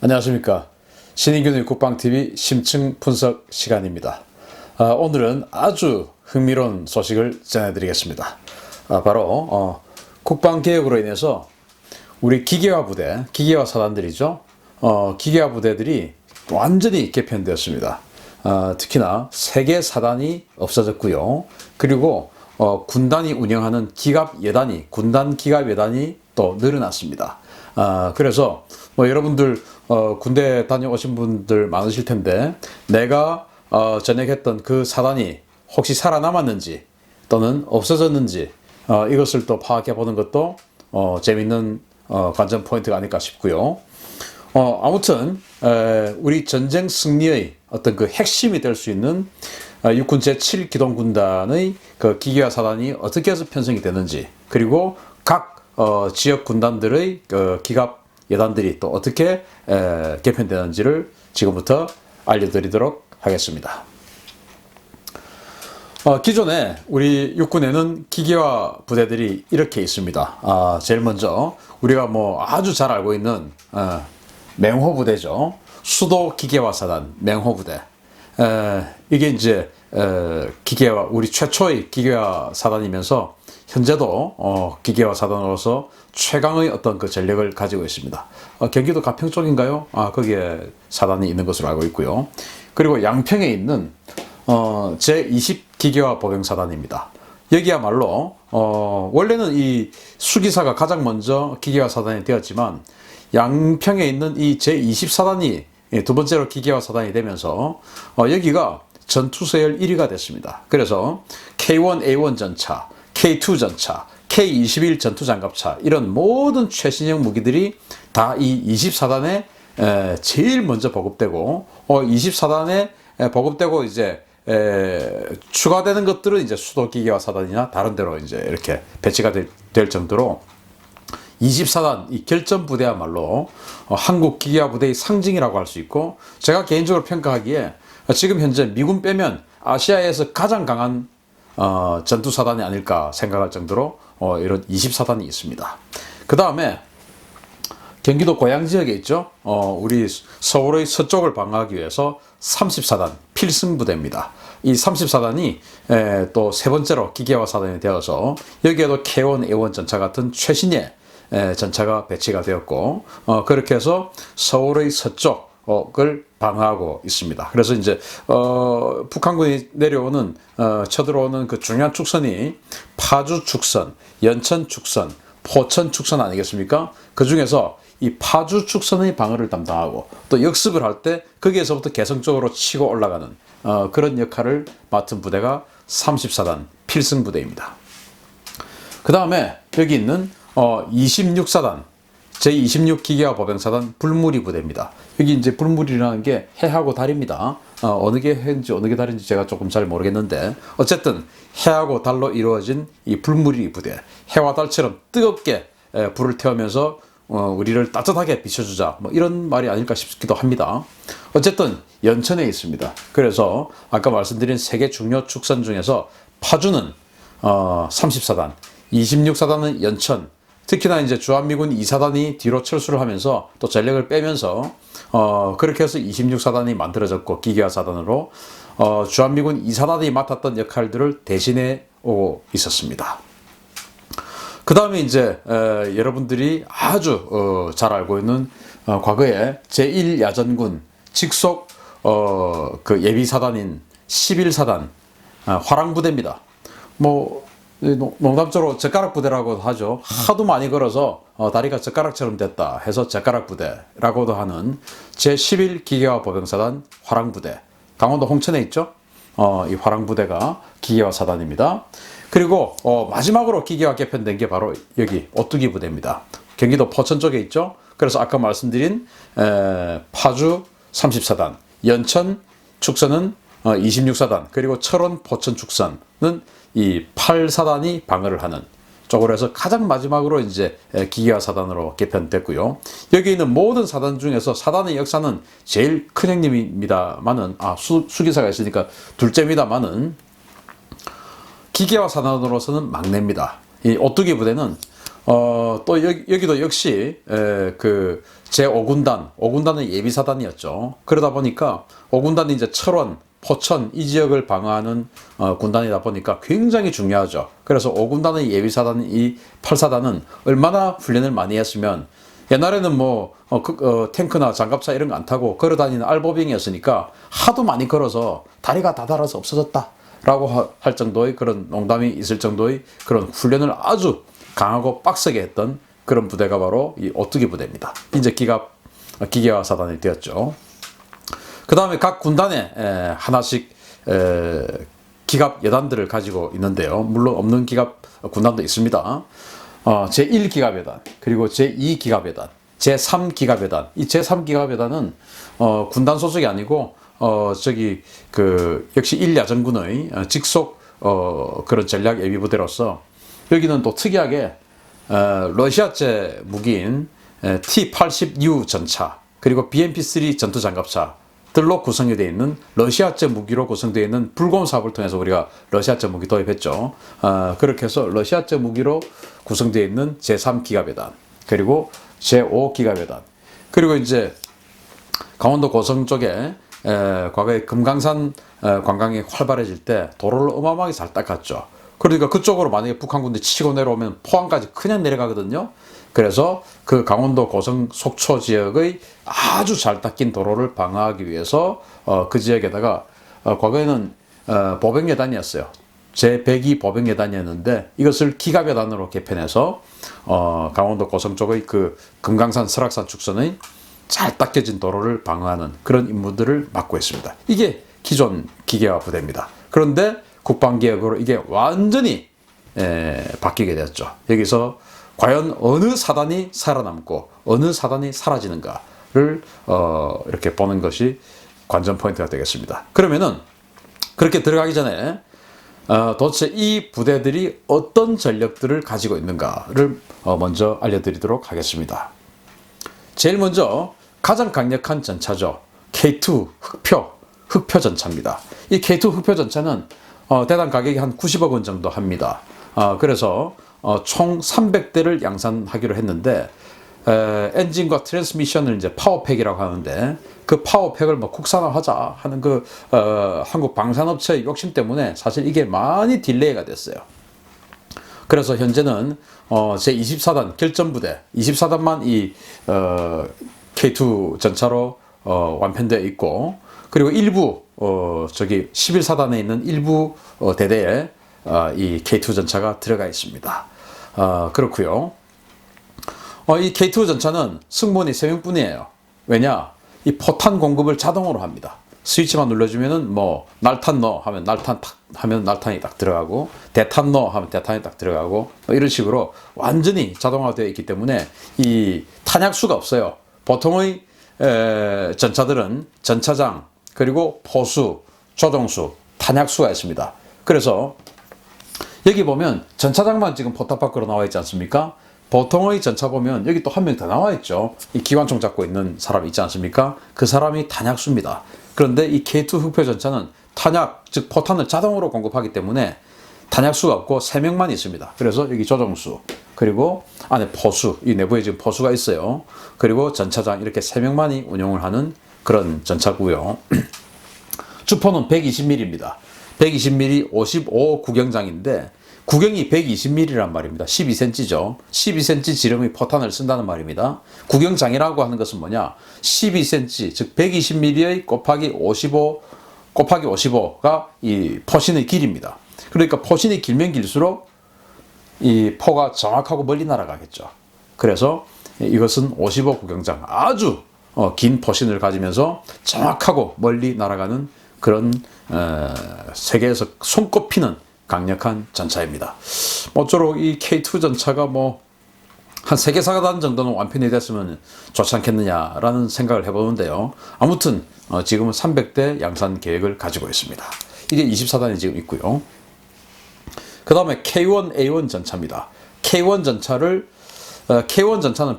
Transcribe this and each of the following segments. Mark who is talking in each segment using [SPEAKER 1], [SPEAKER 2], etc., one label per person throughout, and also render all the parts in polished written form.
[SPEAKER 1] 안녕하십니까. 신인균의 국방TV 심층 분석 시간입니다. 오늘은 아주 흥미로운 소식을 전해드리겠습니다. 바로 국방개혁으로 인해서 우리 기계화 부대, 기계화 사단들이죠. 기계화 부대들이 완전히 개편되었습니다. 특히나 3개 사단이 없어졌고요. 그리고 군단이 운영하는 기갑예단이, 군단 기갑예단이 또 늘어났습니다. 그래서 여러분들 군대 다녀오신 분들 많으실 텐데, 내가 전역했던 그 사단이 혹시 살아남았는지 또는 없어졌는지 이것을 또 파악해 보는 것도 재밌는 관전 포인트가 아닐까 싶고요. 아무튼 우리 전쟁 승리의 어떤 그 핵심이 될 수 있는 육군 제7기동군단의 그 기계화 사단이 어떻게 해서 편성이 되는지, 그리고 각 지역 군단들의 기갑 예단들이 또 어떻게 개편되는지를 지금부터 알려드리도록 하겠습니다. 기존에 우리 육군에는 기계화 부대들이 이렇게 있습니다. 제일 먼저 우리가 아주 잘 알고 있는 맹호부대죠. 수도 기계화 사단 맹호부대. 이게 이제 기계화, 우리 최초의 기계화 사단이면서 현재도 기계화 사단으로서 최강의 어떤 그 전력을 가지고 있습니다. 경기도 가평 쪽인가요? 거기에 사단이 있는 것으로 알고 있고요. 그리고 양평에 있는 제20 기계화 보병사단입니다. 여기야말로 원래는 이 수기사가 가장 먼저 기계화 사단이 되었지만, 양평에 있는 이 제20사단이 두 번째로 기계화 사단이 되면서 여기가 전투서열 1위가 됐습니다. 그래서 K1A1 전차, K2 전차, K21 전투장갑차, 이런 모든 최신형 무기들이 다 이 20사단에 제일 먼저 보급되고, 20사단에 보급되고 이제 추가되는 것들은 이제 수도 기계화 사단이나 다른 데로 이제 이렇게 배치가 될 정도로 20사단 이 결전 부대야말로 한국 기계화 부대의 상징이라고 할 수 있고, 제가 개인적으로 평가하기에 지금 현재 미군 빼면 아시아에서 가장 강한 전투사단이 아닐까 생각할 정도로 이런 20사단이 있습니다. 그 다음에 경기도 고양 지역에 있죠. 우리 서울의 서쪽을 방어하기 위해서 30사단 필승부대입니다. 이 30사단이 또 세 번째로 기계화 사단이 되어서 여기에도 K1, A1 전차 같은 최신의 전차가 배치가 되었고, 그렇게 해서 서울의 서쪽을 방어하고 있습니다. 그래서 이제 북한군이 내려오는 쳐들어오는 그 중요한 축선이 파주 축선, 연천 축선, 포천 축선 아니겠습니까? 그 중에서 이 파주 축선의 방어를 담당하고, 또 역습을 할 때 거기에서부터 개성 쪽으로 치고 올라가는 그런 역할을 맡은 부대가 30사단 필승부대입니다. 그 다음에 여기 있는 26사단 제26 기계화 보병사단 불무리 부대입니다. 여기 이제 불무리라는 게 해하고 달입니다. 어느 게 해인지 어느 게 달인지 제가 조금 잘 모르겠는데, 어쨌든 해하고 달로 이루어진 이 불무리 부대, 해와 달처럼 뜨겁게 불을 태우면서 우리를 따뜻하게 비춰주자, 이런 말이 아닐까 싶기도 합니다. 어쨌든 연천에 있습니다. 그래서 아까 말씀드린 3개 중요 축선 중에서 파주는 30사단, 26사단은 연천, 특히나 이제 주한미군 2사단이 뒤로 철수를 하면서 또 전력을 빼면서 그렇게 해서 26사단이 만들어졌고, 기계화 사단으로 주한미군 2사단이 맡았던 역할들을 대신해 오고 있었습니다. 그 다음에 이제 여러분들이 아주 잘 알고 있는 과거에 제1야전군 직속 그 예비사단인 11사단 화랑부대입니다. 농담적으로 젓가락 부대라고도 하죠. 하도 많이 걸어서 다리가 젓가락처럼 됐다 해서 젓가락 부대라고도 하는 제11 기계화 보병사단 화랑부대, 강원도 홍천에 있죠. 이 화랑부대가 기계화 사단입니다. 그리고 마지막으로 기계화 개편된 게 바로 여기 오뚜기 부대입니다. 경기도 포천 쪽에 있죠. 그래서 아까 말씀드린 파주 30사단, 연천 축선은 26사단, 그리고 철원 포천 축선은 이 8사단이 방어를 하는 쪽으로 해서 가장 마지막으로 이제 기계화 사단으로 개편됐고요. 여기 있는 모든 사단 중에서 사단의 역사는 제일 큰 형님입니다만은, 수기사가 있으니까 둘째입니다만은, 기계화 사단으로서는 막내입니다. 이 오뚜기 부대는 또 여기도 역시 그 제5군단, 5군단은 예비사단이었죠. 그러다 보니까 5군단이 이제 철원, 포천 이 지역을 방어하는 군단이다 보니까 굉장히 중요하죠. 그래서 5군단의 예비사단, 이 8사단은 얼마나 훈련을 많이 했으면, 옛날에는 뭐 탱크나 장갑차 이런 거 안 타고 걸어다니는 알보병이었으니까 하도 많이 걸어서 다리가 다 닳아서 없어졌다 라고 할 정도의 그런 농담이 있을 정도의 그런 훈련을 아주 강하고 빡세게 했던 그런 부대가 바로 이 오뚜기 부대입니다. 이제 기계화 사단이 되었죠. 그 다음에 각 군단에 하나씩 기갑 여단들을 가지고 있는데요. 물론 없는 기갑 군단도 있습니다. 제1기갑여단, 그리고 제2기갑여단, 제3기갑여단. 이 제3기갑여단은 군단 소속이 아니고 역시 1야전군의 직속 그런 전략 예비부대로서, 여기는 또 특이하게 러시아제 무기인 T-80U 전차, 그리고 BMP-3 전투장갑차들로 구성이 되어 있는, 러시아제 무기로 구성되어 있는 불곰 사업을 통해서 우리가 러시아제 무기 도입했죠. 그렇게 해서 러시아제 무기로 구성되어 있는 제3기갑여단, 그리고 제5기갑여단, 그리고 이제 강원도 고성 쪽에 과거에 금강산 관광이 활발해질 때 도로를 어마어마하게 잘 닦았죠. 그러니까 그쪽으로 만약에 북한군들이 치고 내려오면 포항까지 그냥 내려가거든요. 그래서 그 강원도 고성 속초 지역의 아주 잘 닦인 도로를 방어하기 위해서 그 지역에다가 과거에는 보병여단이었어요. 제102 보병여단이었는데 이것을 기갑여단으로 개편해서 강원도 고성 쪽의 그 금강산 설악산 축선의 잘 닦여진 도로를 방어하는 그런 임무들을 맡고 있습니다. 이게 기존 기계화 부대입니다. 그런데 국방개혁으로 이게 완전히 바뀌게 되었죠. 여기서 과연 어느 사단이 살아남고 어느 사단이 사라지는가를 이렇게 보는 것이 관전 포인트가 되겠습니다. 그러면은 그렇게 들어가기 전에 도대체 이 부대들이 어떤 전력들을 가지고 있는가를 먼저 알려드리도록 하겠습니다. 제일 먼저 가장 강력한 전차죠. K2 흑표 전차입니다. 이 K2 흑표 전차는 대당 가격이 한 90억 원 정도 합니다. 그래서 총 300대를 양산하기로 했는데, 엔진과 트랜스미션을 이제 파워팩이라고 하는데, 그 파워팩을 뭐 국산화하자 하는 그 한국 방산업체의 욕심 때문에 사실 이게 많이 딜레이가 됐어요. 그래서 현재는 제24단 결전부대 24단만 이 K2 전차로 완편되어 있고, 그리고 일부 11사단에 있는 일부 대대에 이 K2 전차가 들어가 있습니다. 그렇고요. 이 K2 전차는 승무원이 3명뿐이에요. 왜냐? 이 포탄 공급을 자동으로 합니다. 스위치만 눌러주면은 뭐 날탄 넣어 하면 날탄 탁 하면 날탄이 딱 들어가고, 대탄 넣어 하면 대탄이 딱 들어가고, 이런 식으로 완전히 자동화되어 있기 때문에 이 탄약수가 없어요. 보통의 전차들은 전차장, 그리고 포수, 조종수, 탄약수가 있습니다. 그래서 여기 보면 전차장만 지금 포탑 밖으로 나와 있지 않습니까? 보통의 전차 보면 여기 또 한 명 더 나와 있죠. 이 기관총 잡고 있는 사람이 있지 않습니까? 그 사람이 탄약수입니다. 그런데 이 K2 흑표 전차는 탄약, 즉 포탄을 자동으로 공급하기 때문에 탄약수가 없고 3명만 있습니다. 그래서 여기 조종수, 그리고 안에 포수, 이 내부에 지금 포수가 있어요. 그리고 전차장, 이렇게 3명만이 운용을 하는 그런 전차고요. 주포는 120mm입니다. 120mm 55 구경장인데, 구경이 120mm란 말입니다. 12cm죠. 12cm 지름의 포탄을 쓴다는 말입니다. 구경장이라고 하는 것은 뭐냐? 12cm, 즉 120mm의 곱하기 55가 이 포신의 길이입니다. 그러니까 포신이 길면 길수록 이 포가 정확하고 멀리 날아가겠죠. 그래서 이것은 55 구경장, 아주 긴 포신을 가지면서 정확하고 멀리 날아가는 그런 세계에서 손꼽히는 강력한 전차입니다. 모쪼록 이 K2 전차가 뭐 한 3개4단 정도는 완편이 됐으면 좋지 않겠느냐라는 생각을 해보는데요. 아무튼 지금은 300대 양산 계획을 가지고 있습니다. 이게 24단이 지금 있고요. 그 다음에 K1A1 전차입니다. K1 전차는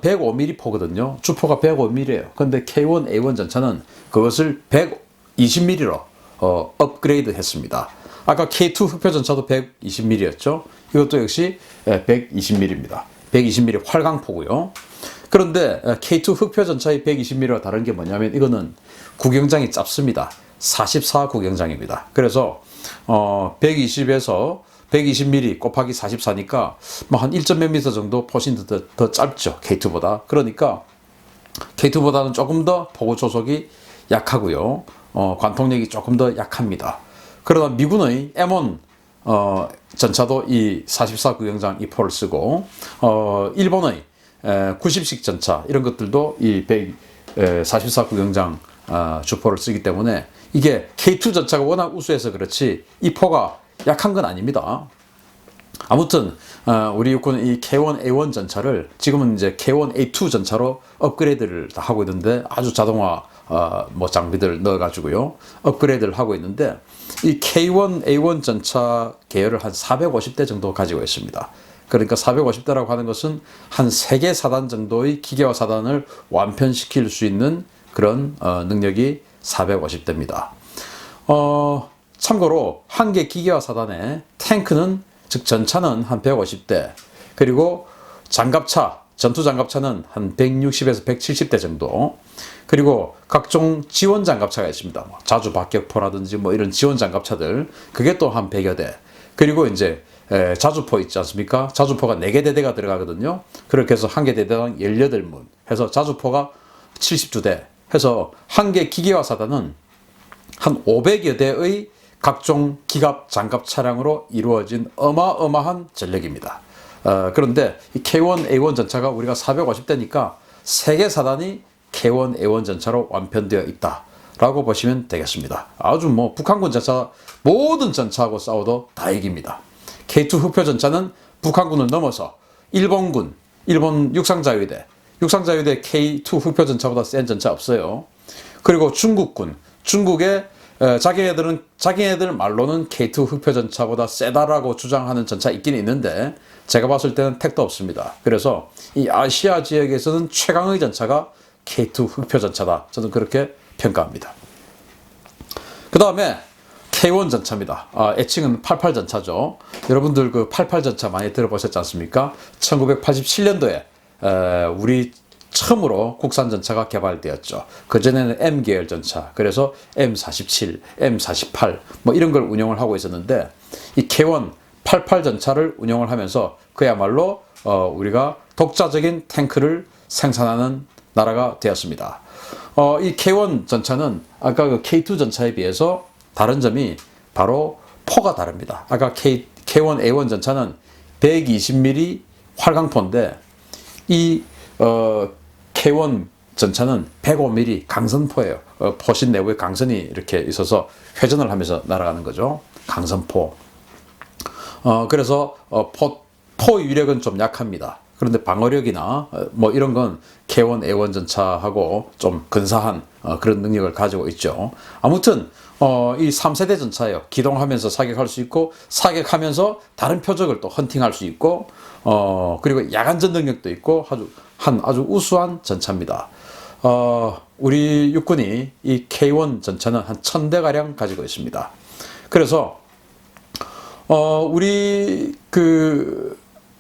[SPEAKER 1] 105mm 포거든요. 주포가 105mm예요. 근데 K1A1 전차는 그것을 120mm로 업그레이드 했습니다. 아까 K2 흑표 전차도 120mm였죠. 이것도 역시 120mm입니다. 120mm 활강포고요. 그런데 K2 흑표 전차의 120mm와 다른 게 뭐냐면 이거는 구경장이 짧습니다. 44 구경장입니다. 그래서 120에서 120mm 곱하기 44니까 뭐 한 1몇 미터 정도 포신도 더 짧죠. K2보다. 그러니까 K2보다는 조금 더 포구 조속이 약하고요. 관통력이 조금 더 약합니다. 그러나 미군의 M1 전차도 이 44 구경장 이 포를 쓰고 일본의 90식 전차 이런 것들도 이 44 구경장 주포를 쓰기 때문에 이게 K2 전차가 워낙 우수해서 그렇지 이 포가 약한 건 아닙니다. 아무튼 우리 육군은 이 K1A1 전차를 지금은 이제 K1A2 전차로 업그레이드를 다 하고 있는데 아주 자동화 뭐 장비들 넣어가지고요 업그레이드를 하고 있는데 이 K1A1 전차 계열을 한 450대 정도 가지고 있습니다. 그러니까 450대라고 하는 것은 한 3개 사단 정도의 기계화 사단을 완편시킬 수 있는 그런 능력이 450대입니다. 참고로 한 개 기계화 사단에 탱크는 즉 전차는 한 150대 그리고 장갑차 전투 장갑차는 한 160에서 170대 정도 그리고 각종 지원 장갑차가 있습니다. 뭐 자주 박격포라든지 뭐 이런 지원 장갑차들 그게 또 한 100여 대 그리고 이제 자주포 있지 않습니까? 자주포가 4개 대대가 들어가거든요. 그렇게 해서 한 개 대대당 18문 해서 자주포가 70주대 해서 한 개 기계화 사단은 한 500여 대의 각종 기갑 장갑 차량으로 이루어진 어마어마한 전력입니다. 그런데 이 K1A1 전차가 우리가 450대니까 3개 사단이 K1A1 전차로 완편되어 있다라고 보시면 되겠습니다. 아주 뭐 북한군 전차 모든 전차하고 싸워도 다 이깁니다. K2 흑표 전차는 북한군을 넘어서 일본 육상자위대 K2 흑표 전차보다 센 전차 없어요. 그리고 중국의 자기네들 말로는 K2 흑표 전차보다 세다라고 주장하는 전차 있긴 있는데 제가 봤을 때는 택도 없습니다. 그래서 이 아시아 지역에서는 최강의 전차가 K2 흑표 전차다. 저는 그렇게 평가합니다. 그 다음에 K1 전차입니다. 애칭은 88 전차죠. 여러분들 그 88 전차 많이 들어보셨지 않습니까? 1987년도에 우리 처음으로 국산 전차가 개발되었죠. 그전에는 M계열 전차, 그래서 M47, M48 뭐 이런 걸 운영을 하고 있었는데 이 K1 88 전차를 운영을 하면서 그야말로 우리가 독자적인 탱크를 생산하는 나라가 되었습니다. 이 K1 전차는 아까 그 K2 전차에 비해서 다른 점이 바로 포가 다릅니다. 아까 K1A1 전차는 120mm 활강포인데 이 K1 전차는 105mm 강선포예요. 포신 내부에 강선이 이렇게 있어서 회전을 하면서 날아가는 거죠. 강선포. 그래서 포 위력은 좀 약합니다. 그런데 방어력이나 뭐 이런 건 K1A1 전차하고 좀 근사한 그런 능력을 가지고 있죠. 아무튼 이 3세대 전차예요. 기동하면서 사격할 수 있고 사격하면서 다른 표적을 또 헌팅할 수 있고 그리고 야간전 능력도 있고 아주 우수한 전차입니다. 우리 육군이 이 K1 전차는 한 1000대가량 가지고 있습니다. 그래서 우리 그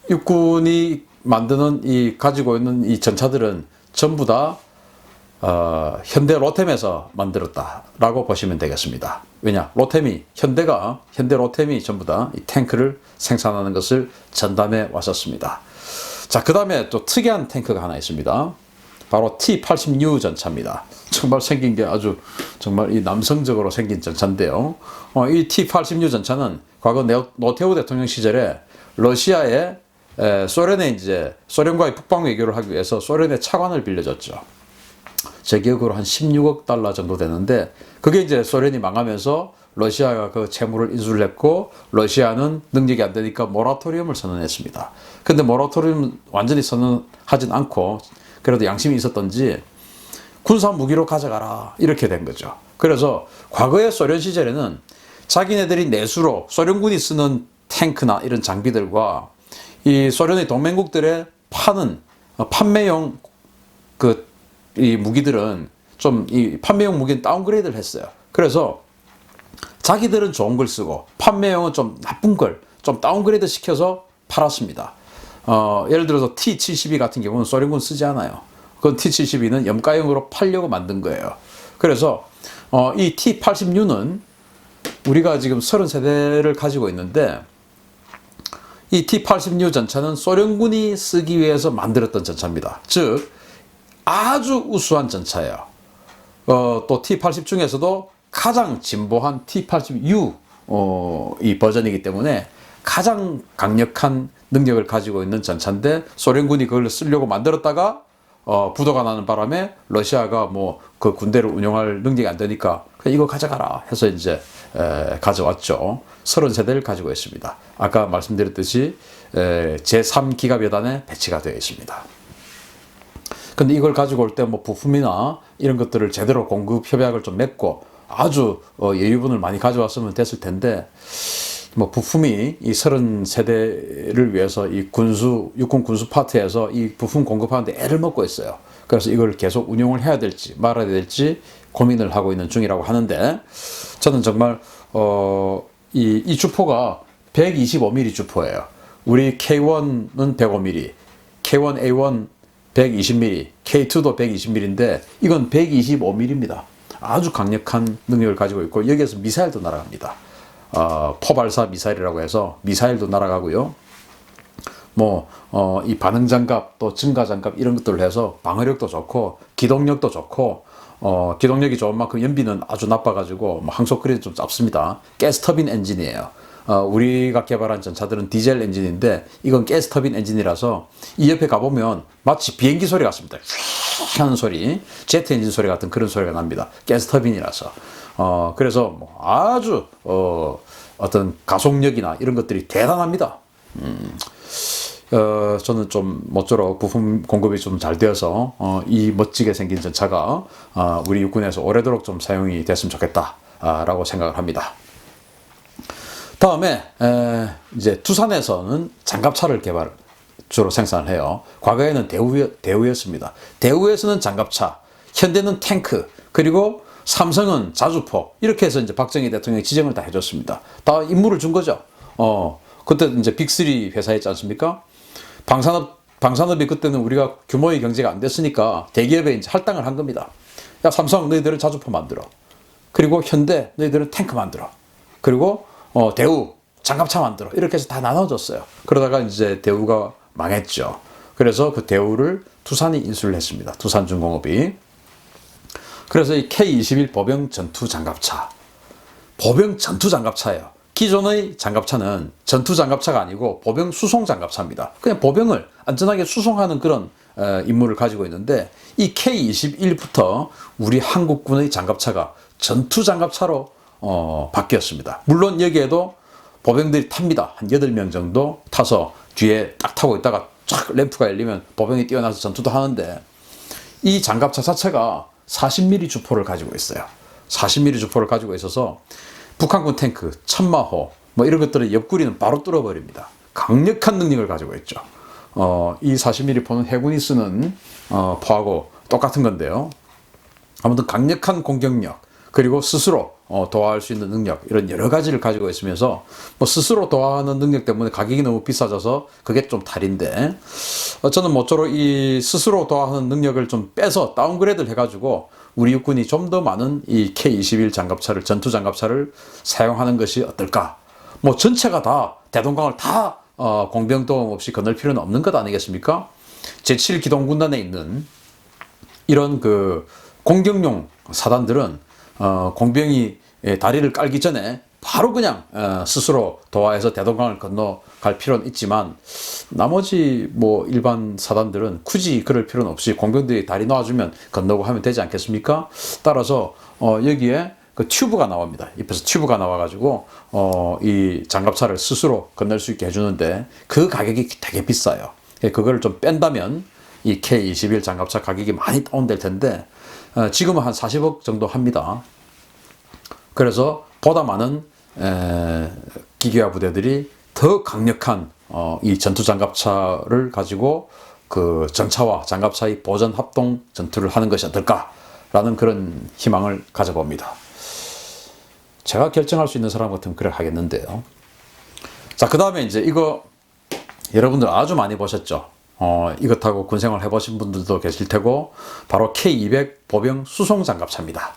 [SPEAKER 1] 육군이 가지고 있는 이 전차들은 전부 다 현대 로템에서 만들었다라고 보시면 되겠습니다. 왜냐? 현대 로템이 전부 다 이 탱크를 생산하는 것을 전담해 왔었습니다. 자, 그 다음에 또 특이한 탱크가 하나 있습니다. 바로 T-86 전차입니다. 정말 생긴 게 아주 정말 이 남성적으로 생긴 전차인데요. 이 T-86 전차는 과거 노태우 대통령 시절에 러시아에 소련과의 북방 외교를 하기 위해서 소련의 차관을 빌려줬죠. 제 기억으로 한 16억 달러 정도 되는데 그게 이제 소련이 망하면서 러시아가 그 채무를 인수를 했고 러시아는 능력이 안 되니까 모라토리움을 선언했습니다. 근데 모라토리움 완전히 선언하진 않고 그래도 양심이 있었던지 군사 무기로 가져가라 이렇게 된 거죠. 그래서 과거의 소련 시절에는 자기네들이 내수로 소련군이 쓰는 탱크나 이런 장비들과 이 소련의 동맹국들의 판매용 이 무기들은 좀 이 판매용 무기는 다운그레이드를 했어요. 그래서 자기들은 좋은 걸 쓰고 판매용은 좀 나쁜 걸 좀 다운그레이드 시켜서 팔았습니다. 예를 들어서 T-72 같은 경우는 소련군 쓰지 않아요. 그건 T-72는 염가형으로 팔려고 만든 거예요. 그래서 이 T-86는 우리가 지금 30세대를 가지고 있는데, 이 T-86 전차는 소련군이 쓰기 위해서 만들었던 전차입니다. 즉 아주 우수한 전차예요. 또 T-80 중에서도 가장 진보한 T-86 이 버전이기 때문에 가장 강력한 능력을 가지고 있는 전차인데, 소련군이 그걸 쓰려고 만들었다가 부도가 나는 바람에 러시아가 뭐 그 군대를 운영할 능력이 안 되니까 이거 가져가라 해서 이제 가져왔죠. 30세대를 가지고 있습니다. 아까 말씀드렸듯이 제3기갑여단에 배치가 되어 있습니다. 근데 이걸 가지고 올 때 뭐 부품이나 이런 것들을 제대로 공급 협약을 좀 맺고 아주 여유분을 많이 가져왔으면 됐을 텐데, 뭐 부품이 이 30세대를 위해서 이 육군 군수 파트에서 이 부품 공급하는데 애를 먹고 있어요. 그래서 이걸 계속 운용을 해야 될지 말아야 될지 고민을 하고 있는 중이라고 하는데, 저는 정말 이 주포가 125mm 주포예요. 우리 K1은 105mm, K1A1 120mm, K2도 120mm인데 이건 125mm입니다. 아주 강력한 능력을 가지고 있고, 여기에서 미사일도 날아갑니다. 포발사 미사일이라고 해서 미사일도 날아가고요. 이 반응장갑 또 증가장갑 이런 것들을 해서 방어력도 좋고 기동력도 좋고, 기동력이 좋은 만큼 연비는 아주 나빠가지고 항속거리도 좀 짧습니다. 가스터빈 엔진이에요. 우리가 개발한 전차들은 디젤 엔진인데 이건 가스터빈 엔진이라서 이 옆에 가보면 마치 비행기 소리 같습니다. 휘 하는 소리, 제트 엔진 소리 같은 그런 소리가 납니다. 가스터빈이라서. 그래서 아주 어떤 가속력이나 이런 것들이 대단합니다. 저는 좀 모쪼록 부품 공급이 좀 잘 되어서 이 멋지게 생긴 전차가 우리 육군에서 오래도록 좀 사용이 됐으면 좋겠다라고 생각을 합니다. 다음에 이제 두산에서는 장갑차를 주로 생산을 해요. 과거에는 대우였습니다. 대우에서는 장갑차, 현대는 탱크, 그리고 삼성은 자주포, 이렇게 해서 이제 박정희 대통령이 지정을 다 해줬습니다. 다 임무를 준 거죠. 그때 이제 빅3 회사였지 않습니까? 방산업이 그때는 우리가 규모의 경제가 안 됐으니까 대기업에 이제 할당을 한 겁니다. 야, 삼성 너희들은 자주포 만들어. 그리고 현대 너희들은 탱크 만들어. 그리고 대우 장갑차 만들어. 이렇게 해서 다 나눠줬어요. 그러다가 이제 대우가 망했죠. 그래서 그 대우를 두산이 인수를 했습니다. 두산중공업이. 그래서 이 K21 보병 전투 장갑차. 보병 전투 장갑차예요. 기존의 장갑차는 전투 장갑차가 아니고 보병 수송 장갑차입니다. 그냥 보병을 안전하게 수송하는 그런 임무를 가지고 있는데, 이 K21부터 우리 한국군의 장갑차가 전투 장갑차로 바뀌었습니다. 물론 여기에도 보병들이 탑니다. 한 8명 정도 타서 뒤에 딱 타고 있다가 쫙 램프가 열리면 보병이 뛰어나서 전투도 하는데, 이 장갑차 자체가 40mm 주포를 가지고 있어요. 40mm 주포를 가지고 있어서 북한군 탱크, 천마호 이런 것들의 옆구리는 바로 뚫어버립니다. 강력한 능력을 가지고 있죠. 이 40mm 포는 해군이 쓰는 포하고 똑같은 건데요. 아무튼 강력한 공격력, 그리고 스스로 도하할 수 있는 능력, 이런 여러 가지를 가지고 있으면서 스스로 도하하는 능력 때문에 가격이 너무 비싸져서 그게 좀 탈인데, 저는 모쪼록 이 스스로 도하하는 능력을 좀 빼서 다운그레이드를 해가지고 우리 육군이 좀 더 많은 이 K21 장갑차를, 전투 장갑차를 사용하는 것이 어떨까? 전체가 다 대동강을 다 공병도움 없이 건널 필요는 없는 것 아니겠습니까? 제7기동군단에 있는 이런 그 공격용 사단들은 공병이 다리를 깔기 전에 바로 그냥 스스로 도하해서 대동강을 건너갈 필요는 있지만, 나머지 일반 사단들은 굳이 그럴 필요는 없이 공병들이 다리 놓아주면 건너고 하면 되지 않겠습니까? 따라서 여기에 그 튜브가 나옵니다. 옆에서 튜브가 나와가지고 이 장갑차를 스스로 건널 수 있게 해주는데 그 가격이 되게 비싸요. 그걸 좀 뺀다면 이 K21 장갑차 가격이 많이 다운될 텐데, 지금은 한 40억 정도 합니다. 그래서 보다 많은 기계화 부대들이 더 강력한 이 전투 장갑차를 가지고 그 전차와 장갑차의 보전 합동 전투를 하는 것이 어떨까라는 그런 희망을 가져봅니다. 제가 결정할 수 있는 사람 같으면 그래 하겠는데요. 자, 그 다음에 이제 이거 여러분들 아주 많이 보셨죠. 이것하고 군생활 해보신 분들도 계실 테고, 바로 K200 보병 수송 장갑차입니다.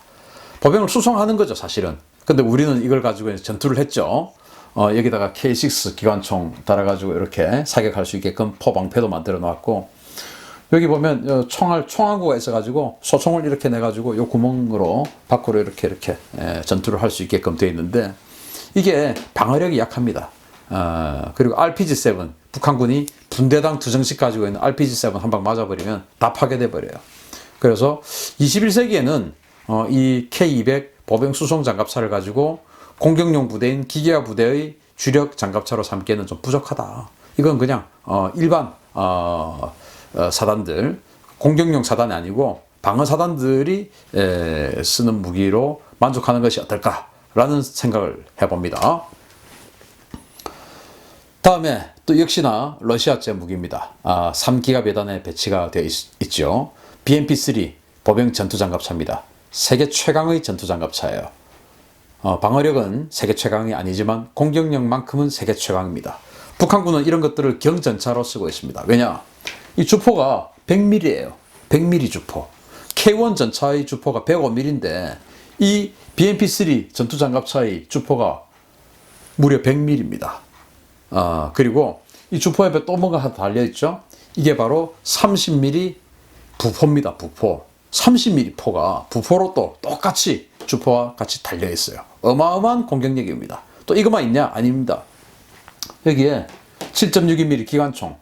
[SPEAKER 1] 보병을 수송하는 거죠, 사실은. 근데 우리는 이걸 가지고 전투를 했죠. 여기다가 K6 기관총 달아가지고 이렇게 사격할 수 있게끔 포방패도 만들어 놨고, 여기 보면 총알구가 있어가지고 소총을 이렇게 내가지고 요 구멍으로 밖으로 이렇게 전투를 할 수 있게끔 되어 있는데, 이게 방어력이 약합니다. 그리고 RPG-7, 북한군이 분대당 2정씩 가지고 있는 RPG-7 한 방 맞아버리면 다 파괴돼 버려요. 그래서 21세기에는 이 K200 보병 수송 장갑차를 가지고 공격용 부대인 기계화 부대의 주력 장갑차로 삼기에는 좀 부족하다. 이건 그냥 일반 사단들, 공격용 사단이 아니고 방어 사단들이 쓰는 무기로 만족하는 것이 어떨까라는 생각을 해봅니다. 다음에 또 역시나 러시아제 무기입니다. 3기갑 예단에 배치가 되어 있죠. BMP-3 보병 전투장갑차입니다. 세계 최강의 전투장갑차예요. 방어력은 세계 최강이 아니지만 공격력만큼은 세계 최강입니다. 북한군은 이런 것들을 경전차로 쓰고 있습니다. 왜냐? 이 주포가 100mm예요. 100mm 주포. K1 전차의 주포가 105mm인데 이 BMP-3 전투장갑차의 주포가 무려 100mm입니다. 그리고 이 주포 옆에 또 뭔가 하나 달려있죠? 이게 바로 30mm 부포입니다. 부포. 30mm 포가 부포로 또 똑같이 주포와 같이 달려있어요. 어마어마한 공격력입니다. 또 이것만 있냐? 아닙니다. 여기에 7.62mm 기관총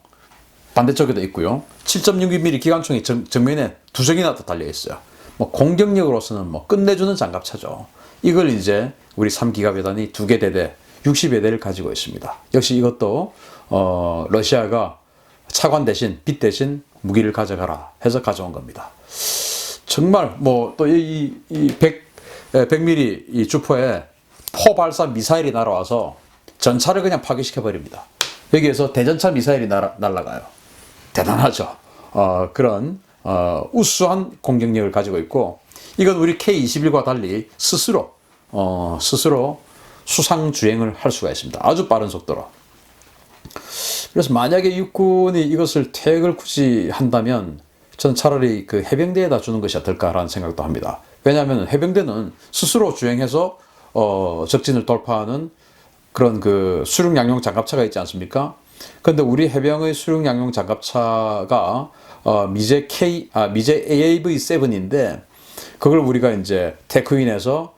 [SPEAKER 1] 반대쪽에도 있고요. 7.62mm 기관총이 정면에 2적이나 더 달려있어요. 공격력으로서는 끝내주는 장갑차죠. 이걸 이제 우리 3기갑 예단이 2개 대대 60여 대를 가지고 있습니다. 역시 이것도 러시아가 차관 대신 빛 대신 무기를 가져가라 해서 가져온 겁니다. 정말 또 이 100mm 이 주포에 포발사 미사일이 날아와서 전차를 그냥 파괴시켜 버립니다. 여기에서 대전차 미사일이 날아가요. 대단하죠. 그런 우수한 공격력을 가지고 있고, 이건 우리 K21과 달리 스스로 수상 주행을 할 수가 있습니다. 아주 빠른 속도로. 그래서 만약에 육군이 이것을 퇴역을 굳이 한다면 저는 차라리 그 해병대에다 주는 것이 어떨까라는 생각도 합니다. 왜냐하면 해병대는 스스로 주행해서 적진을 돌파하는 그런 그 수륙 양용 장갑차가 있지 않습니까? 그런데 우리 해병의 수륙 양용 장갑차가 미제 AAV7인데 그걸 우리가 이제 테크윈에서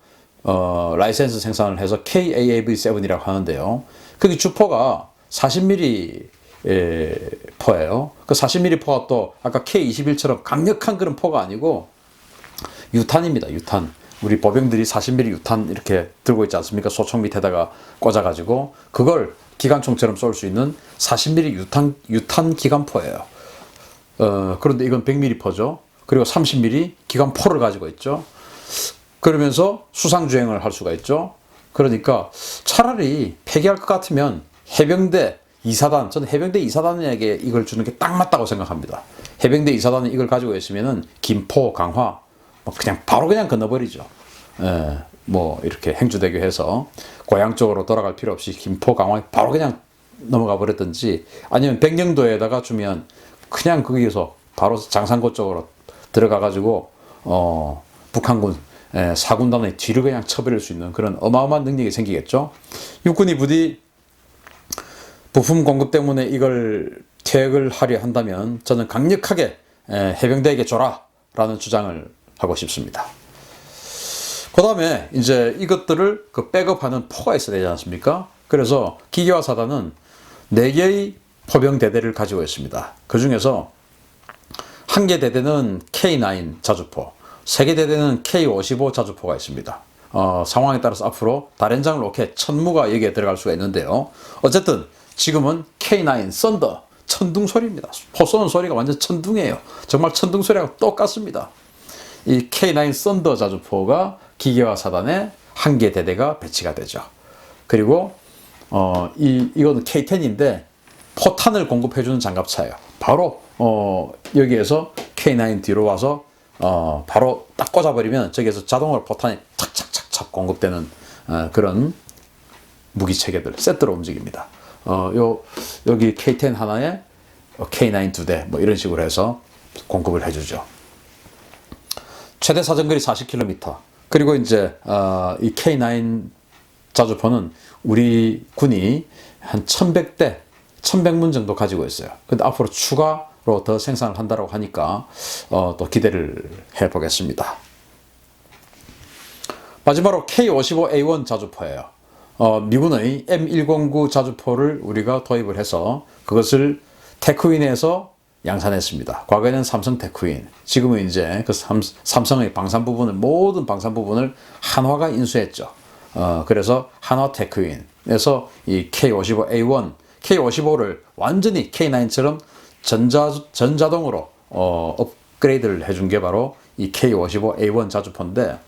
[SPEAKER 1] 라이센스 생산을 해서 KAAV7이라고 하는데요. 거기 주포가 40mm 포예요. 그 40mm 포가 또 아까 K21처럼 강력한 그런 포가 아니고 유탄입니다. 유탄. 우리 보병들이 40mm 유탄 이렇게 들고 있지 않습니까? 소총 밑에다가 꽂아가지고 그걸 기관총처럼 쏠 수 있는 40mm 유탄 기관포예요. 그런데 이건 100mm 포죠. 그리고 30mm 기관포를 가지고 있죠. 그러면서 수상주행을 할 수가 있죠. 그러니까 차라리 폐기할 것 같으면 해병대 2사단, 저는 해병대 2사단에게 이걸 주는 게 딱 맞다고 생각합니다. 해병대 2사단이 이걸 가지고 있으면은 김포, 강화, 그냥 바로 그냥 건너버리죠. 이렇게 행주대교 해서 고향 쪽으로 돌아갈 필요 없이 김포, 강화에 바로 그냥 넘어가 버렸든지, 아니면 백령도에다가 주면 그냥 거기에서 바로 장산고 쪽으로 들어가가지고, 북한군, 4군단의 뒤를 그냥 쳐버릴 수 있는 그런 어마어마한 능력이 생기겠죠. 육군이 부디 부품 공급 때문에 이걸 퇴역을 하려 한다면 저는 강력하게 해병대에게 줘라 라는 주장을 하고 싶습니다. 그 다음에 이제 이것들을 백업하는 포가 있어야 되지 않습니까? 그래서 기계화 사단은 4개의 포병 대대를 가지고 있습니다. 그 중에서 1개 대대는 K9 자주포, 3개 대대는 K55 자주포가 있습니다. 상황에 따라서 앞으로 다련장 로켓 천무가 여기에 들어갈 수가 있는데요. 어쨌든 지금은 K9 썬더 천둥 소리입니다. 포 쏘는 소리가 완전 천둥이에요. 정말 천둥 소리하고 똑같습니다. 이 K9 썬더 자주포가 기계화 사단에 1개 대대가 배치가 되죠. 그리고 이거는 K10인데 포탄을 공급해주는 장갑차예요. 바로 여기에서 K9 뒤로 와서 바로 딱 꽂아버리면 저기에서 자동으로 포탄이 착착착착 공급되는 그런 무기 체계들 세트로 움직입니다. 여기 K10 하나에 K9 2대 뭐 이런 식으로 해서 공급을 해주죠. 최대 사정거리 40km. 그리고 이제 이 K9 자주포는 우리 군이 한 1100대, 1100문 정도 가지고 있어요. 근데 앞으로 추가로 더 생산을 한다고 하니까 또 기대를 해보겠습니다. 마지막으로 K55A1 자주포예요. 미군의 M109 자주포를 우리가 도입을 해서 그것을 테크윈에서 양산했습니다. 과거에는 삼성 테크윈, 지금은 이제 그 삼성의 방산 부분을, 모든 방산 부분을 한화가 인수했죠. 그래서 한화 테크윈에서 이 K55A1, K55를 완전히 K9처럼 전자동으로 업그레이드를 해준 게 바로 이 K55A1 자주포인데,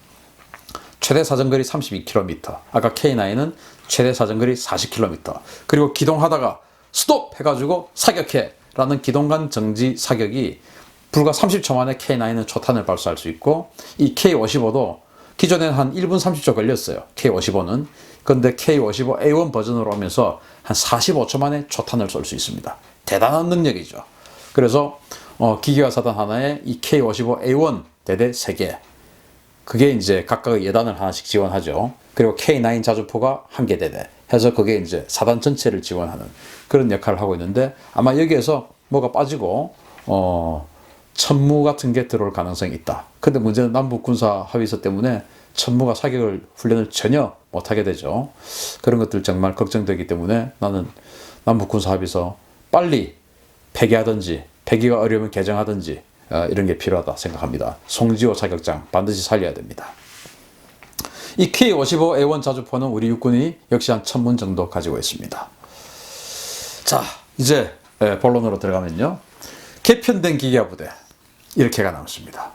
[SPEAKER 1] 최대 사정거리 32km, 아까 K9은 최대 사정거리 40km, 그리고 기동하다가 스톱 해가지고 사격해 라는 기동간 정지 사격이 불과 30초 만에 K9은 초탄을 발사할 수 있고, 이 K55도 기존에는 한 1분 30초 걸렸어요. K55는. 그런데 K55A1 버전으로 오면서 한 45초 만에 초탄을 쏠 수 있습니다. 대단한 능력이죠. 그래서 기계화 사단 하나에 이 K55A1 대대 3개, 그게 이제 각각의 예단을 하나씩 지원하죠. 그리고 K9 자주포가 1개 대대 해서 그게 이제 사단 전체를 지원하는 그런 역할을 하고 있는데, 아마 여기에서 뭐가 빠지고 천무 같은 게 들어올 가능성이 있다. 근데 문제는 남북 군사 합의서 때문에 천무가 사격을 훈련을 전혀 못하게 되죠. 그런 것들 정말 걱정되기 때문에 나는 남북 군사 합의서 빨리 폐기하든지, 폐기가 어려우면 개정하든지 이런 게 필요하다 생각합니다. 송지호 자격장 반드시 살려야 됩니다. 이 K55A1 자주포는 우리 육군이 역시 한 1000문 정도 가지고 있습니다. 자, 이제 본론으로 들어가면요. 개편된 기계화 부대 이렇게가 남습니다.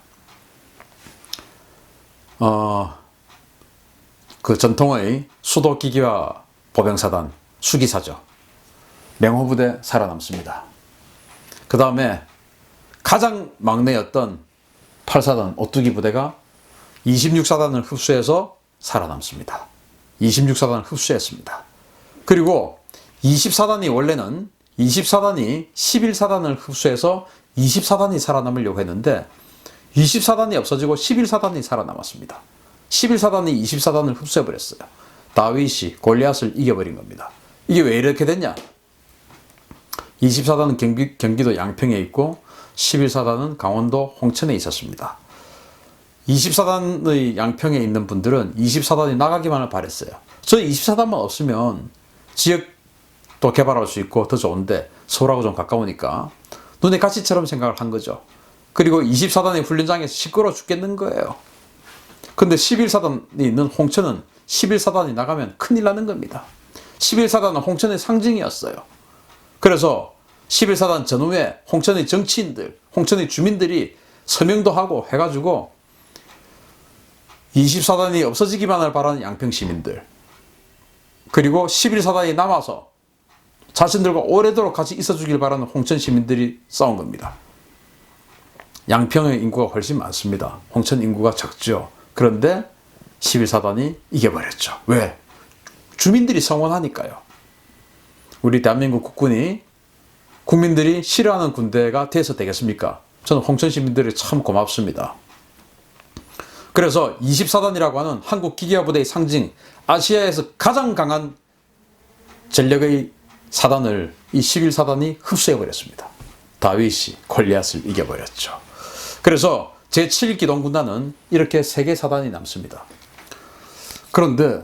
[SPEAKER 1] 그 전통의 수도 기계화 보병사단 수기사죠. 맹호부대 살아남습니다. 그 다음에 가장 막내였던 8사단 오뚜기 부대가 26사단을 흡수해서 살아남습니다. 26사단을 흡수했습니다. 그리고 20사단이 원래는 20사단이 11사단을 흡수해서 20사단이 살아남으려고 했는데 20사단이 없어지고 11사단이 살아남았습니다. 11사단이 20사단을 흡수해버렸어요. 다윗이 골리앗을 이겨버린 겁니다. 이게 왜 이렇게 됐냐? 20사단은 경기도 양평에 있고 11사단은 강원도 홍천에 있었습니다. 20사단의 양평에 있는 분들은 20사단이 나가기만을 바랬어요. 저희 20사단만 없으면 지역도 개발할 수 있고 더 좋은데 서울하고 좀 가까우니까 눈의 가시처럼 생각을 한 거죠. 그리고 20사단의 훈련장에서 시끄러워 죽겠는 거예요. 근데 11사단이 있는 홍천은 11사단이 나가면 큰일 나는 겁니다. 11사단은 홍천의 상징이었어요. 그래서 11사단 전후에 홍천의 정치인들, 홍천의 주민들이 서명도 하고 해가지고 20사단이 없어지기만을 바라는 양평 시민들, 그리고 11사단이 남아서 자신들과 오래도록 같이 있어주길 바라는 홍천 시민들이 싸운 겁니다. 양평의 인구가 훨씬 많습니다. 홍천 인구가 적죠. 그런데 11사단이 이겨버렸죠. 왜? 주민들이 성원하니까요. 우리 대한민국 국군이 국민들이 싫어하는 군대가 돼서 되겠습니까? 저는 홍천 시민들이 참 고맙습니다. 그래서 20사단이라고 하는 한국 기계화 부대의 상징, 아시아에서 가장 강한 전력의 사단을 이 11사단이 흡수해버렸습니다. 다윗이 골리앗을 이겨버렸죠. 그래서 제7기동군단은 이렇게 3개 사단이 남습니다. 그런데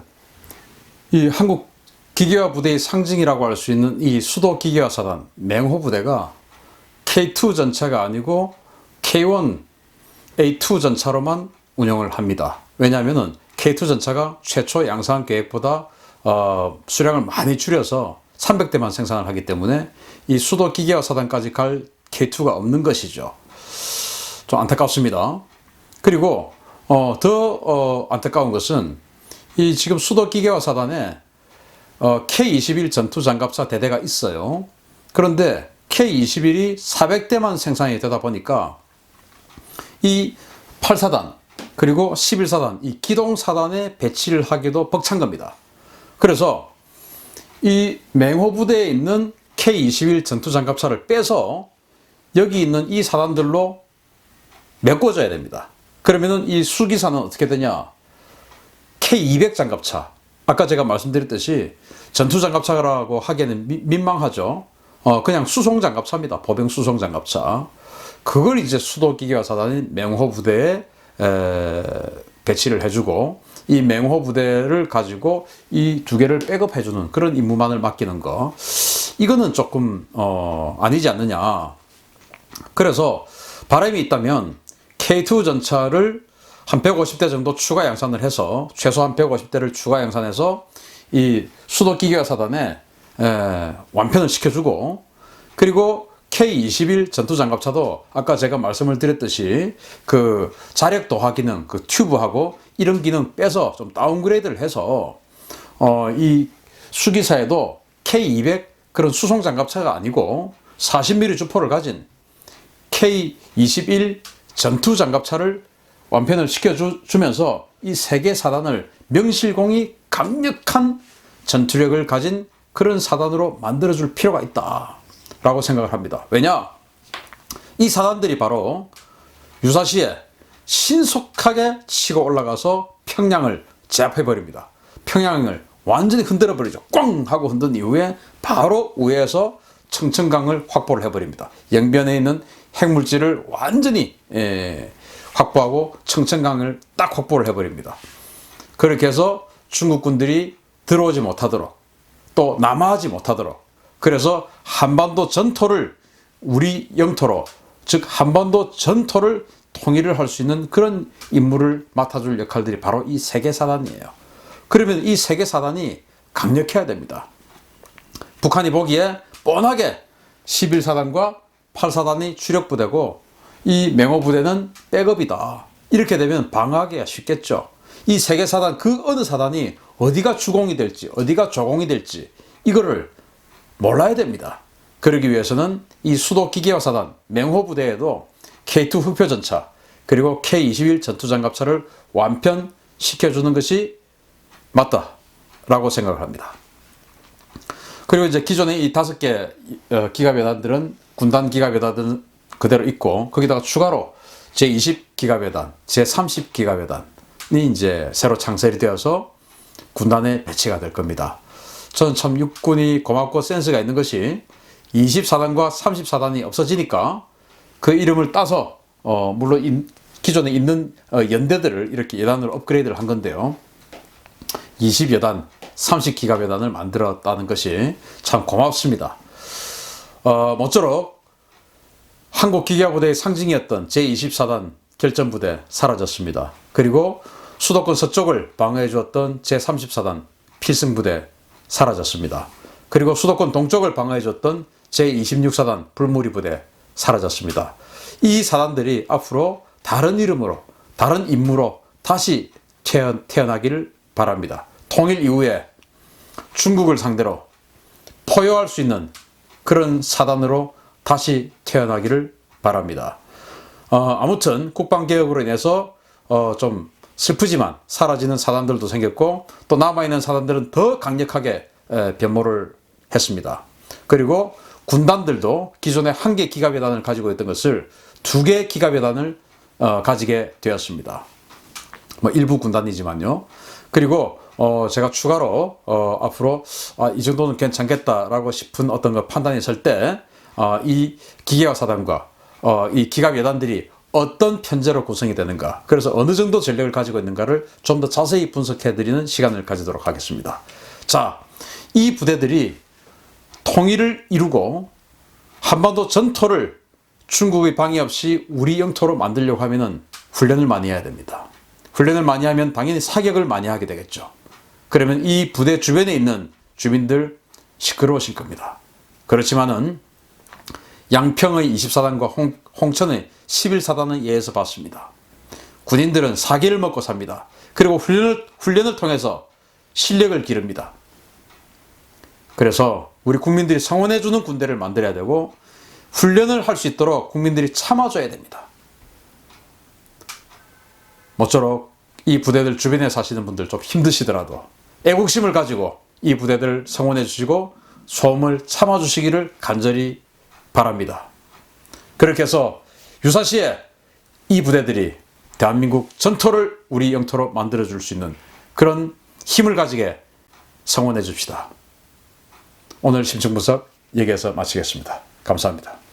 [SPEAKER 1] 이 한국 기계화 부대의 상징이라고 할 수 있는 이 수도 기계화 사단 맹호 부대가 K2 전차가 아니고 K1 A2 전차로만 운영을 합니다. 왜냐하면 K2 전차가 최초 양산 계획보다 수량을 많이 줄여서 300대만 생산을 하기 때문에 이 수도 기계화 사단까지 갈 K2가 없는 것이죠. 좀 안타깝습니다. 그리고 더 안타까운 것은 이 지금 수도 기계화 사단에 K21 전투장갑차 대대가 있어요. 그런데 K21이 400대만 생산이 되다 보니까 이 8사단 그리고 11사단 이 기동사단에 배치를 하기도 벅찬 겁니다. 그래서 이 맹호 부대에 있는 K-21 전투장갑차를 빼서 여기 있는 이 사단들로 메꿔줘야 됩니다. 그러면은 이 수기사는 어떻게 되냐? K-200 장갑차. 아까 제가 말씀드렸듯이 전투장갑차라고 하기에는 민망하죠. 그냥 수송장갑차입니다. 보병 수송장갑차. 그걸 이제 수도기계화 사단인 맹호 부대에 배치를 해주고, 이 맹호 부대를 가지고 이 두 개를 백업해주는 그런 임무만을 맡기는 거, 이거는 조금 아니지 않느냐. 그래서 바람이 있다면 K2 전차를 한 150대 정도 추가 양산을 해서, 최소한 150대를 추가 양산해서 이 수도기계화 사단에 완편을 시켜주고, 그리고 K-21 전투장갑차도 아까 제가 말씀을 드렸듯이 그 자력 도하 기능, 그 튜브하고 이런 기능 빼서 좀 다운그레이드를 해서 이 수기사에도 K-200 그런 수송장갑차가 아니고 40mm 주포를 가진 K-21 전투장갑차를 완편을 시켜주면서 이 세 개 사단을 명실공히 강력한 전투력을 가진 그런 사단으로 만들어줄 필요가 있다 라고 생각을 합니다. 왜냐? 이 사단들이 바로 유사시에 신속하게 치고 올라가서 평양을 제압해버립니다. 평양을 완전히 흔들어버리죠. 꽝 하고 흔든 이후에 바로 위에서 청천강을 확보를 해버립니다. 영변에 있는 핵물질을 완전히 확보하고 청천강을 딱 확보를 해버립니다. 그렇게 해서 중국군들이 들어오지 못하도록, 또 남하하지 못하도록, 그래서 한반도 전토를 우리 영토로, 즉 한반도 전토를 통일을 할 수 있는 그런 임무를 맡아줄 역할들이 바로 이 세 개 사단이에요. 그러면 이 세 개 사단이 강력해야 됩니다. 북한이 보기에 뻔하게 11사단과 8사단이 주력부대고 이 맹호부대는 백업이다. 이렇게 되면 방어하기가 쉽겠죠. 이 세 개 사단, 그 어느 사단이 어디가 주공이 될지, 어디가 조공이 될지 이거를 몰라야 됩니다. 그러기 위해서는 이 수도기계화 사단 맹호부대에도 K2 흑표전차 그리고 K-21 전투장갑차를 완편시켜주는 것이 맞다라고 생각을 합니다. 그리고 이제 기존에 이 5개 기갑여단들은 군단 기갑여단은 그대로 있고, 거기다가 추가로 제20 기갑여단, 제30 기갑여단이 이제 새로 창설이 되어서 군단에 배치가 될 겁니다. 저는 참 육군이 고맙고 센스가 있는 것이 20사단과 30사단이 없어지니까 그 이름을 따서 물론 기존에 있는 연대들을 이렇게 여단으로 업그레이드를 한 건데요. 20여단, 30기갑여단을 만들었다는 것이 참 고맙습니다. 모쪼록 한국기계화부대의 상징이었던 제24단 결전부대 사라졌습니다. 그리고 수도권 서쪽을 방어해 주었던 제30사단 필승부대 사라졌습니다. 그리고 수도권 동쪽을 방어해 줬던 제26사단 불무리부대 사라졌습니다. 이 사단들이 앞으로 다른 이름으로, 다른 임무로 다시 태어나기를 바랍니다. 통일 이후에 중국을 상대로 포효할 수 있는 그런 사단으로 다시 태어나기를 바랍니다. 아무튼 국방개혁으로 인해서 좀 슬프지만 사라지는 사단들도 생겼고, 또 남아있는 사단들은 더 강력하게 변모를 했습니다. 그리고 군단들도 기존에 1개 기갑여단을 가지고 있던 것을 2개 기갑여단을 가지게 되었습니다. 뭐 일부 군단이지만요. 그리고 제가 추가로 앞으로 이 정도는 괜찮겠다라고 싶은 어떤 거 판단이 설 때 이 기계화 사단과 이 기갑여단들이 어떤 편제로 구성이 되는가, 그래서 어느 정도 전력을 가지고 있는가를 좀 더 자세히 분석해드리는 시간을 가지도록 하겠습니다. 자, 이 부대들이 통일을 이루고 한반도 전토를 중국의 방해 없이 우리 영토로 만들려고 하면은 훈련을 많이 해야 됩니다. 훈련을 많이 하면 당연히 사격을 많이 하게 되겠죠. 그러면 이 부대 주변에 있는 주민들 시끄러우실 겁니다. 그렇지만은 양평의 20사단과 홍천의 11사단은 예에서 봤습니다. 군인들은 사기를 먹고 삽니다. 그리고 훈련을 통해서 실력을 기릅니다. 그래서 우리 국민들이 성원해주는 군대를 만들어야 되고, 훈련을 할 수 있도록 국민들이 참아줘야 됩니다. 모쪼록 이 부대들 주변에 사시는 분들 좀 힘드시더라도 애국심을 가지고 이 부대들 성원해 주시고 소음을 참아 주시기를 간절히 바랍니다. 그렇게 해서 유사시에 이 부대들이 대한민국 전토를 우리 영토로 만들어 줄 수 있는 그런 힘을 가지게 성원해 줍시다. 오늘 심층분석 여기에서 마치겠습니다. 감사합니다.